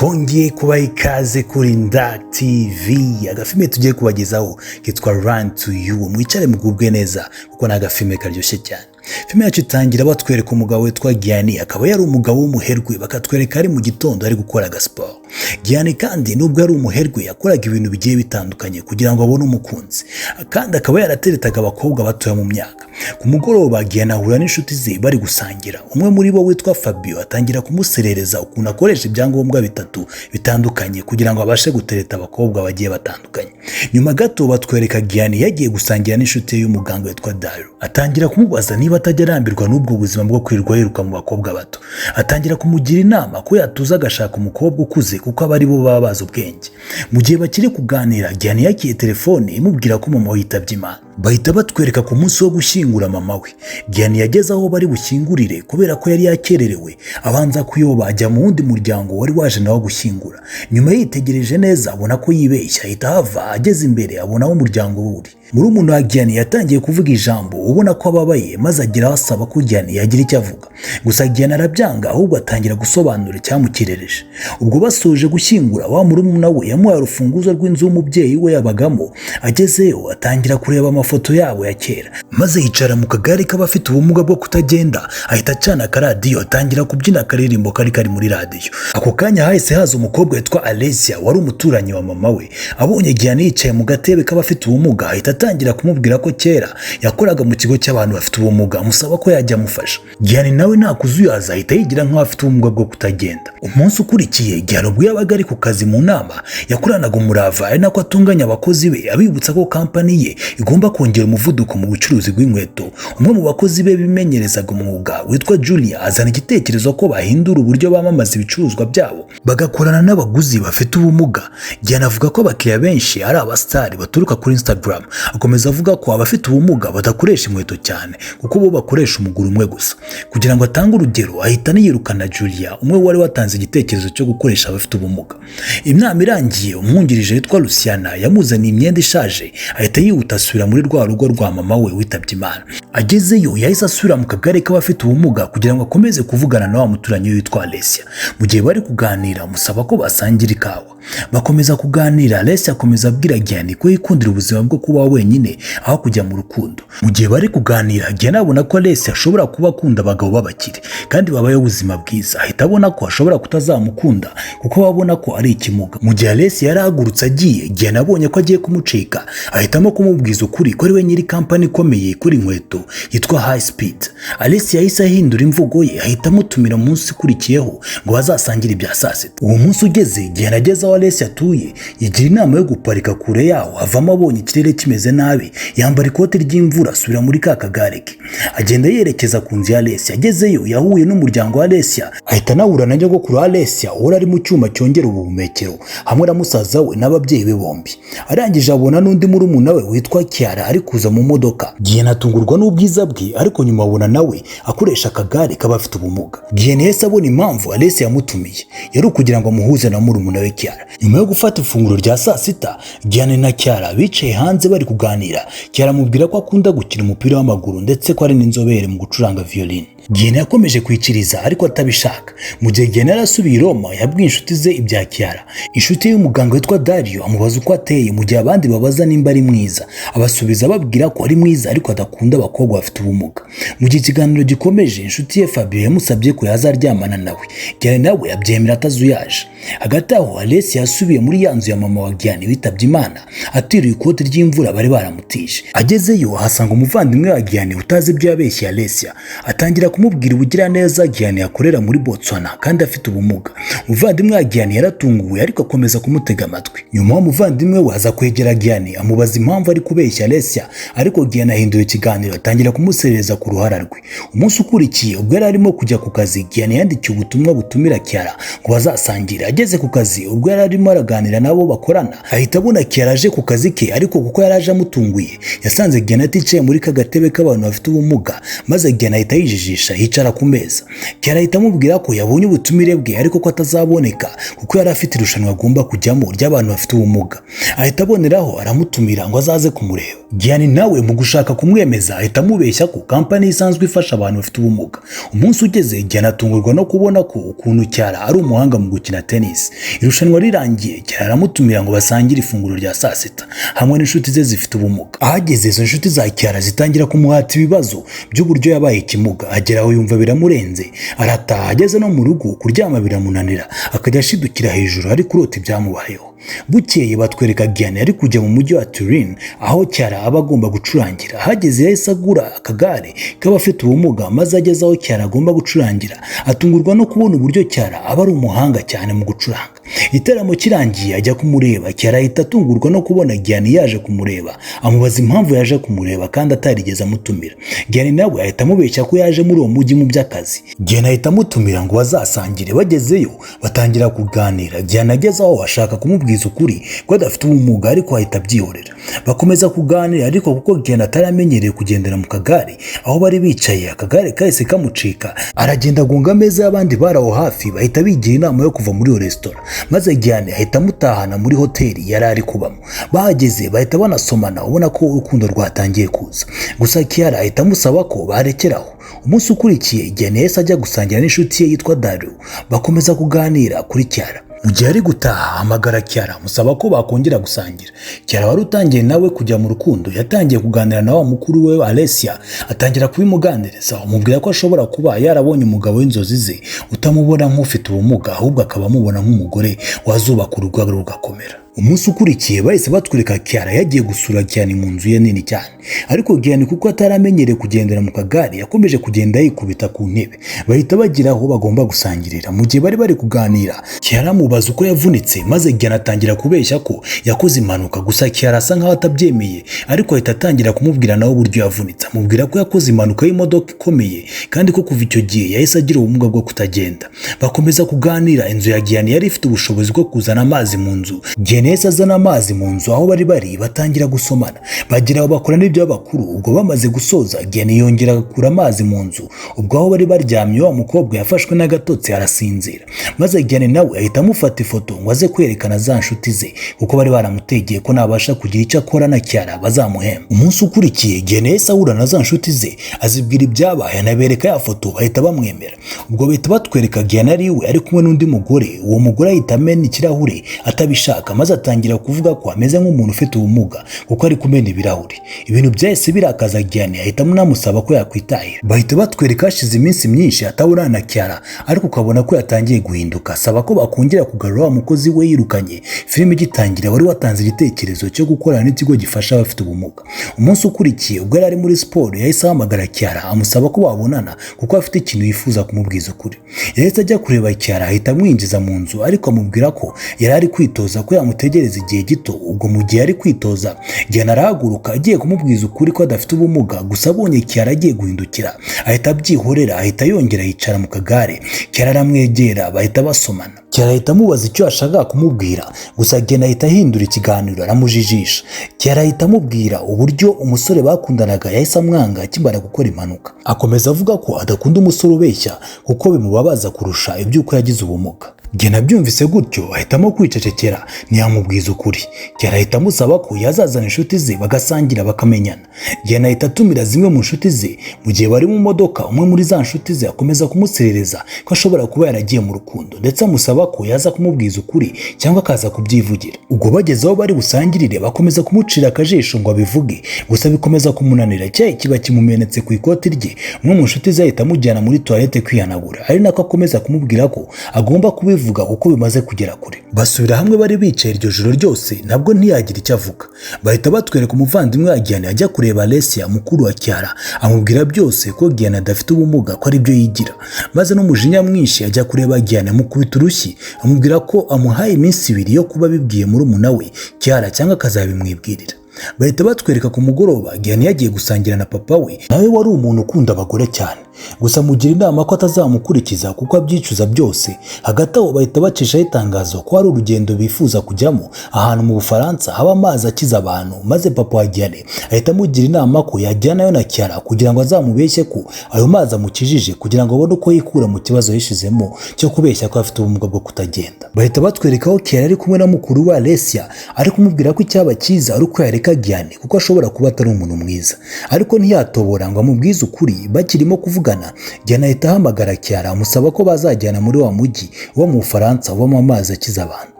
twongeye kubaha ikaze kuri Ndak TV. Agafilme tugiye kubagezaho kitwa Run to You. Mwicare mugubwe neza kuko ni agafilme karyoshye cyane. Filme yacu itangira batwereka umugabo witwa Gianni, akaba yari umugabo w'umuherwe, bakatwereka ari mu gitondo ari gukora agasport. Gianni kandi nubwo yari umuherwe yakoraga ibintu bigiye bitandukanye kugira ngo abone umukunzi, kandi akaba yarateretaga abakobwa batoya mu myaka. Ku mugoroba Gianni ahura n'inshuti ze bari gusangira. Umwe muri bo witwa Fabio atangira kumuserereza ukuntu akoresha ibyangombwa bitatu bitandukanye kugira ngo abashe gutereta abakobwa bagiye batandukanye. Nyuma gato batwereka Gianni yagiye gusangira n'inshuti ye y'umuganga witwa Dario. Atangira kumubaza niba atajya arambirwa n'ubwo buzima bwo kwirirwa yiruka mu bakobwa bato. Atangira kumugira inama ko yatuza agashaka umukobwa ukuze kuko aba ari bo baba bazi ubwenge. Mu gihe bakiri kuganira Gianni yakiye telefone imubwira ko mama we yitabye Imana. Bahita batwereka ku munsi wo gushyingura mama we. Gianni yageze aho bari bushyingurire kubera ko yari yakererewe, abanza kuyoba ajya mu wundi muryango wari waje nawo gushyingura. Nyuma yitegereje neza abona ko yibeshya, ahita hava, ageze imbere abona aho umuryango uri. Murumuna wa Gianni yatangiye kuvuga ijambo ubona ko ababaye, maze agira asaba ko Gianni yagira icyo avuga. Gusa Gianni arabyanga, ahubwo atangira gusobanura icyamukerereje. Ubwo basoje gushyingura, wa murumuna we yamuhaye urufunguzo rw'inzu y'umubyeyi we yabagamo. Agezeyo atangira kureba amafoto yabo ya kera, maze yicara mu kagare k'abafite ubumuga bwo kutagenda, ahita acana akaradiyo atangira kubyina akaririmbo kari muri radiyo. Ako kanya hahise haza umukobwa witwa Alessia wari umuturanyi wa mama we. Abonye Gianni yicaye mu gatebe k'abafite ubumuga, ahita atangira kumubwira ko kera yakoraga mu kigo cy'abantu bafite ubumuga, amusaba ko yajya amufasha. Gianni nawe nta kuzuyaza, ahita yigira nk'abafite ubumuga bwo kutagenda. Umunsi ukurikiye Gianni ubwo yabaga ari ku kazi mu nama, yakoranaga umurava ari nako atunganya abakozi be, abibutsa ko kampani ye igomba kongera umuvuduko mu bucuruzi bw'inkweto. Umwe mu bakozi be bimenyerezaga umwuga witwa Julia azana igitekerezo ko bahindura uburyo bamamaza ibicuruzwa byabo bagakorana n'abaguzi bafite ubumuga. Gianni avuga ko abakiriya benshi ari abasitari baturuka kuri Instagram. Akomeza avuga ko abafite ubumuga badakoresha inkweto cyane kuko bo bakoresha umuguru umwe gusa. Kugira ngo atange urugero, ahita yirukana Julia, umwe wari watanze igitekerezo cyo gukoresha abafite ubumuga. Inama irangiye, umwungirije witwa Luciana yamuzaniye imyenda ishaje, ahita yihuta asubira muri rwa rugo rwa mama we witabye Imana. Agezeyo yahise asubira mu kagare k'abafite ubumuga kugira ngo akomeze kuvugana na wa muturanyi witwa Alessia. Mu gihe bari kuganira amusaba ko basangira ikawa. Bakomeza kuganira, Alessia akomeza abwira Gianni ko yikundira ubuzima bwo kuba wenyine aho kujya mu rukundo. Mu gihe bari kuganira Gianni abona ko Alessia ashobora kuba akunda abagabo b'abakire kandi babaye ubuzima bwiza, ahita abona ko ashobora kutazamukunda kuko babona ko ari ikimuga. Mu gihe Alessia yarahagurutse agiye, Gianni abonye ko agiye kumucika, ahitamo kumubwiza ukuri ko ari we nyiri kampani ikomeye kuri inkweto yitwa High Speed. Alessia yahise ahindura imvugo ye, ahita amutumira munsi ukurikiyeho ngo bazasangire ibya saa sita. Uwo munsi ugeze, Gianni ageze aho Alessia atuye, yigira inama yo guparika kure yaho. Avamo abonye ikirere kimeze nabi, yambara ikoti ry'imvura asubira muri ka kagare ke, agenda yerekeza ku nzu ya Alessia. Agezeyo yahuye n'umuryango wa Alessia, ahita anahura na nyogokuru wa Alessia uri ari mu cyuma cyongera ubuhumekero hamwe na musaza we n'ababyeyi be bombi. Arangije abona n'undi murumuna we witwa Kiara ari kuza mu modoka. Gianni atungurwa n'ubwiza bwe, ariko nyuma abona nawe akoresha akagare k'abafite ubumuga. Gianni yahise abona impamvu Alessia yamutumiye, yari ukugira ngo amuhuze na murumuna we Kiara. Nyuma yo gufata ifunguro rya saa sita, Gianni na Kiara bicaye hanze bari kuganira. Kiara amubwira ko akunda gukina umupira w'amaguru ndetse ko ari n'inzobere mu gucuranga violin. Gianni yakomeje kwiciriza ariko atabishaka. Mu gihe Gianni yarasubiye i Roma, yabwiye inshuti ze ibya Kiara. Inshuti y'umuganga witwa Dario amubaza uko ateye, mu gihe abandi babaza nimba ari mwiza. Abasubiza babwira ko ari mwiza ariko adakunda abakobwa bafite ubumuga. Mu gihe ikiganiro gikomeje, inshuti ye Fabio yamusabye ko yazaryamana nawe. Gianni nawe yabyemera atazuyaje. Hagati aho Alessia yasubiye muri ya nzu ya mama wa Gianni witabye Imana, atiruye ikoti ry'imvura bari baramutije. Agezeyo ahasanga umuvandimwe wa Gianni utazi ibyo yabeshye Alessia. Atangira kumubwira ubugira neza Gianni akorera muri Botswana kandi afite ubumuga. Umuvandimwe wa Gianni yaratunguwe ariko akomeza kumutega amatwi. Nyuma umuvandimwe we aza kwegera Gianni amubaza impamvu ari kubeshya Alessia, ariko Gianni ahindura ikiganiro atangira kumuserereza ku ruhara rwe. Umunsi ukurikiye ubwo yari arimo kujya ku kazi, Gianni yandikiye ubutumwa butumira Kiara ngo bazasangira. Ageze ku kazi ubwo yari arimo araganira nabo bakorana, ahita abona Kiara aje ku kazi ke, ariko kuko yari aje amutunguye yasanze Gianni aticaye muri kagatebe k'abantu bafite ubumuga, maze Gianni ahita yijijisha yicara ku meza. Kiara ahita amubwira ko yabonye ubutumire bwe ariko ko atazaboneka kuko yari afite irushanwa agomba kujyamo ry'abantu bafite ubumuga. Ahita aboneraho aramutumira ngo azaze kumureba. Gianni nawe mu gushaka kumwemeza ahita amubeshya ko kampani isanzwe ifasha abantu bafite ubumuga. Umunsi ugeze Gianni atungurwa no kubona ko ukuntu Cyara ari umuhanga mu gukina tennis. Irushanwa rirangiye Cyara aramutumira ngo basangire ifunguro rya saa sita hamwe n'inshuti ze zifite ubumuga. Ahageze izo nshuti za Cyara zitangira kumuhata ibibazo by'uburyo yabaye ikimuga. Ageraho yumva biramurenze, arataha. Ageze no mu rugo kuryama biramunanira, akajya ashidukira hejuru ari kurota ibyamubayeho. Bukeye batwereka Gianni ari kujya mu mujyi wa Turin aho Cyara aba agomba gucurangira. Hageze yahise agura akagare k'abafite ubumuga maze ageze aho Cyara agomba gucurangira. Atungurwa no kubona uburyo Cyara aba ari umuhanga cyane mu gucuranga. Igitaramo kirangiye ajya kumureba. Cyara ahita atungurwa no kubona Gianni yaje kumureba, amubaza impamvu yaje kumureba kandi atarigeze amutumira. Gianni nawe ahita amubeshya ko yaje muri uwo mujyi mu by'akazi. Gianni ahita amutumira ngo bazasangire. Bagezeyo batangira kuganira. Gianni ageze aho ashaka kumubwira ukuri ko adafite ubumuga ariko ahita abyihorera. Bakomeza kuganira ariko kuko Gianni ataramenyereye kugendera mu kagare, aho bari bicaye akagare kahise kamucika. Aragenda agunga ameza y'abandi bari aho hafi, bahita bigira inama yo kuva muri iyo resitora. Maze Gianni ahita amutahana muri hoteli yari ari kubamo. Bahageze bahita banasomana ubona ko urukundo rwatangiye kuza. Gusa Cyara ahita amusaba ko barekeraho. Umunsi ukurikiye Gianni yahise ajya gusangira n'inshuti ye yitwa Dario. Bakomeza kuganira kuri Cyara. Mu gihe ari gutaha hamagara Cyara amusaba ko bakongera gusangira. Cyara wari utangiye nawe kujya mu rukundo yatangiye kuganira na wa mukuru we Alessia, atangira kubimuganiriza, amubwira ko ashobora kuba yarabonye umugabo w'inzozi ze utamubona nk'ufite ubumuga ahubwo akaba amubona nk'umugore wazubaka urugo rugakomera. Umunsi ukurikiye bahise batwereka Cyara yagiye gusura Gianni mu nzu ye nini cyane, ariko Gianni kuko ataramenyereye kugendera mu kagare yakomeje kugenda yikubita ku ntebe. Bahita bagira aho bagomba gusangirira. Mu gihe bari kuganira Cyara amubaza uko yavunitse, maze Gianni atangira kubeshya ko yakoze impanuka. Gusa Cyara asa nkaho atabyemeye, ariko ahita atangira kumubwira nawe uburyo yavunitse. Amubwira ko yakoze impanuka y'imodoka ikomeye kandi ko kuva icyo gihe yahise agira ubumuga bwo kutagenda. Bakomeza kuganira. Inzu ya Gianni yari ifite ubushobozi bwo kuzana amazi mu nzu. Neza azana amazi mu nzu aho bari batangira gusomana. Bagira aho bakora n'ibyo bakuru. Ubwo bamaze gusoza Gianni yongera gukura amazi mu nzu. Ubwo aho bari baryamye wa mukobwa yafashwe n'agatotsi arasinzira. Maze Gianni nawe ahita amufata ifoto ngo aze kwerekana za nshuti ze kuko bari baramutegeye ko nabasha kugira icyo akora na Cyara bazamuhemba. Umunsi ukurikiye Gianni yahise ahura na za nshuti ze azibwira ibyabaye, anabereka ya foto bahita bamwemera. Ubwo bahita batwereka Gianni ari we ari kumwe n'undi mugore. Uwo mugore ahita amena ikirahure atabishaka, maze atangira kuvuga ko ameze nk'umuntu ufite ubumuga kuko ari kumena ibirahuri. Ibintu byahise birakaza Gianni ahita amusaba ko yakwitahira. Bahita batwereka hashize iminsi myinshi atabona na Cyara, ariko ukabona ko yatangiye guhinduka. Asaba ko bakongera kugarura wa mukozi we yirukanye filime igitangira wari watanze igitekerezo cyo gukorana n'ikigo gifasha abafite ubumuga. Umunsi ukurikiye ubwo yari ari muri siporo yahise ahamagara Cyara amusaba ko babonana kuko afite ikintu yifuza kumubwiza ukuri. Yahise ajya kureba Cyara ahita amwinjiza mu nzu, ariko amubwira ko yari ari kwitoza ko yamutegereza igihe gito. Ubwo mu gihe ari kwitoza Gianni arahaguruka agiye kumubwiza ukuri ko adafite ubumuga. Gusa abonye Cyara agiye guhindukira ahita abyihorera, ahita yongera yicara mu kagare. Cyara aramwegera bahita basomana. Cyara ahita amubaza icyo ashaka kumubwira, gusa Gianni ahita ahindura ikiganiro aramujijisha. Cyara ahita amubwira uburyo umusore bakundanaga yahise amwanga akimara gukora impanuka. Akomeza avuga ko adakunda umusore ubeshya kuko bimubabaza kurusha iby'uko yagize ubumuga. Gianni abyumvise gutyo ahitamo kwicecekera ntiyamubwiza ukuri. Cyara ahita amusaba ko yazazana inshuti ze bagasangira bakamenyana. Gianni ahita atumira zimwe mu nshuti ze. Mu gihe bari mu modoka umwe muri za nshuti ze akomeza kumuserereza ko ashobora kuba yaragiye mu rukundo, ndetse amusaba ko yaza kumubwiza ukuri cyangwa akaza kubyivugira. Ubwo bageze aho bari busangirire bakomeza kumucira akajisho ngo abivuge, gusa bikomeza kumunanira. Cyayi kiba kimumenetse ku ikoti rye. Umwe mu nshuti ze ahita amujyana muri toilette kwihanagura, ari nako akomeza kumubwira ko agomba kubivuga kuko bimaze kugera kure. Basubira hamwe bari bicaye iryo joro ryose nabwo ntiyagira icyo avuga. Bahita batwereka umuvandimwe wa Gianni ajya kureba Alessia mukuru wa Cyara, amubwira byose ko Gianni adafite ubumuga ko ari byo yigira. Maze n'umujinya mwinshi ajya kureba Gianni amukubita urushyi, amubwira ko amuhaye iminsi 2 yo kuba bibwiye murumuna we Cyara cyangwa akazabimwibwirira. Bahita batwereka ku mugoroba Gianni yagiye gusangira na papa we, nawe wari umuntu ukunda abagore cyane. gusa mugira inama ko atazamukurikiza kuko abyicuza byose. Hagati aho bahita bacishaho itangazo ko hari urugendo bifuza kujyamo ahantu mu Bufaransa haba amazi akiza abantu, maze papa wa Gianni ahita amugira inama ko yajyanayo na Kiara kugira ngo azamubeshye ko ayo mazi amukijije, kugira ngo abone uko yikura mu kibazo yishizemo cyo kubeshya ko afite ubumuga bwo kutagenda. Bahita batwereka aho Kiara ari kumwe na mukuru wa Alessia ari kumubwira ko icyaba cyiza ari uko yareka Gianni kuko ashobora kuba atari umuntu mwiza, ariko ntiyatobora ngo amubwize ukuri. Bakirimo kuvugana, Gianni ahita ahamagara Kiara amusaba ko bazajyana muri wa mujyi wo mu Bufaransa ubamo amazi akiza abantu.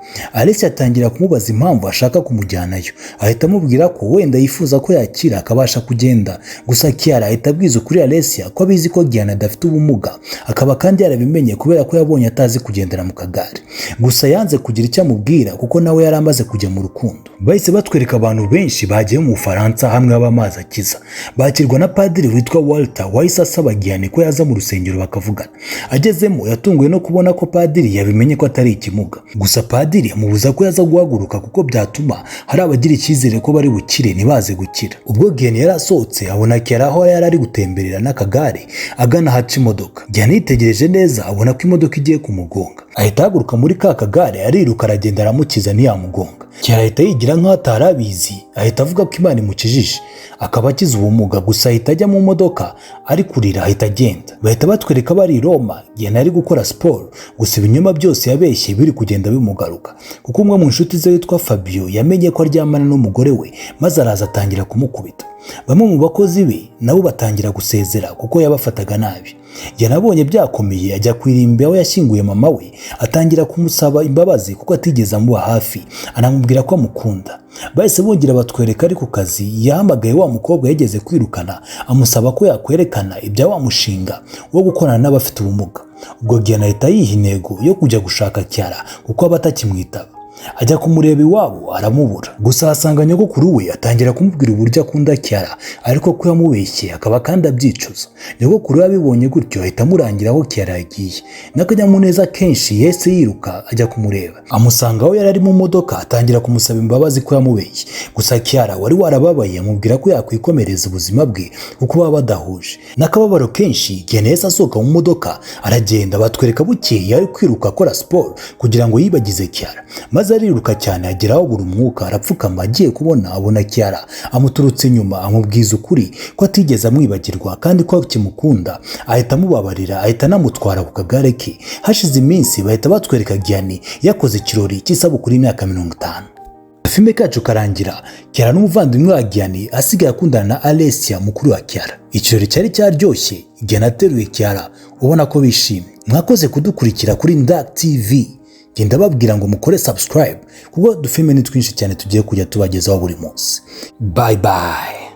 Alessia atangira kumubaza impamvu ashaka kumujyanayo, ahita amubwira ko wenda yifuza ko yakira akabasha kugenda. Gusa Kiara ahita abwiza ukuri Alessia ko abizi ko Gianni adafite ubumuga, akaba kandi yarabimenye kubera ko yabonye atazi kugendera mu kagare. Gusa yanze kugira icyo amubwira kuko nawe yari amaze kujya mu rukundo. Bahise batwereka abantu benshi bagiye mu Bufaransa hamwe abamazi akiza. Bakirwa na padiri witwa Walter wahise asaba Gianni ko yaza mu rusengero bakavugana. Agezemo yatunguwe no kubona ko padiri yabimenye ko atari ikimuga. Gusa padiri amubuza ko yaza guhaguruka kuko byatuma hari abagira icyizere ko bari bukire ntibaze gukira. Ubwo Gianni yari asohotse abona Kiara aho yari ari gutemberera n'akagare agana haca imodoka. Gianni yitegereje neza abona ko imodoka igiye kumugonga, ahita ahaguruka muri ka kagare ariruka aragenda aramukiza ntiyamugonga. Kiara ahita yigira nk'aho atari abizi, ahita avuga ko Imana imukijije akaba akiza ubumuga. Gusa ahita ajya mu modoka ari kurira ahita agenda. Bahita batwereka bari i Roma, Gianni ari gukora siporo, gusa ibinyoma byose yabeshye biri kugenda bimugaruka kuko umwe mu nshuti ze witwa Fabio yamenye ko aryamana n'umugore we maze araza atangira kumukubita. Bamwe mu bakozi be nabo batangira gusezera kuko yabafataga nabi. Yanabonye byakomeye ajya kwirimba aho yashyinguye mama we, atangira kumusaba imbabazi kuko atigeze amuba hafi, anamubwira ko amukunda. Bahise bongera batwereka ari ku kazi yahamagaye wa mukobwa yageze kwirukana amusaba ko yakwerekana ibya wa mushinga wo gukorana n'abafite ubumuga. Ubwo Gianni ahita yiha intego yo kujya gushaka Kiara kuko aba atakimwitaba. Ajya kumureba iwabo aramubura, gusa asanga nyogokuru we atangira kumubwira uburyo akunda Kiara ariko ko yamubeshye akaba kandi abyicuza. Nyogokuru yabibonye gutyo ahita amurangira aho Kiara yagiye, n'akanyamuneza kenshi yese yiruka ajya kumureba. Amusanga aho yari ari mu modoka atangira kumusaba imbabazi ko yamubeshye. Gusa Kiara wari warababaye amubwira ko yakwikomereza ubuzima bwe kuko baba badahuje. N'akababaro kenshi Gianni yese asohoka mu modoka aragenda. Batwereka bukeye ari kwiruka akora siporo kugira ngo yibagize Kiara, maze ariruka cyane ageraho buri umwuka arapfukama. Agiye kubona abona Kiara amuturutse inyuma amubwiza ukuri ko atigeze amwibagirwa kandi ko akimukunda. Ahita amubabarira, ahita anamutwara ku kagare ke. Hashize iminsi bahita batwereka Gianni yakoze ikirori cy'isabukuru y'imyaka 50. Filime kacu karangira Kiara n'umuvandimwe wa Gianni asigaye akundana na Alessia mukuru wa Kiara. Ikirori cyari cyaryoshye, Gianni ateruye Kiara ubona ko bishimye. Mwakoze kudukurikira kuri Ndak TV. Genda babwira ngo mukore subscribe kuko dufilme ni twinshi cyane tugiye kujya tubagezaho buri munsi. Bye bye.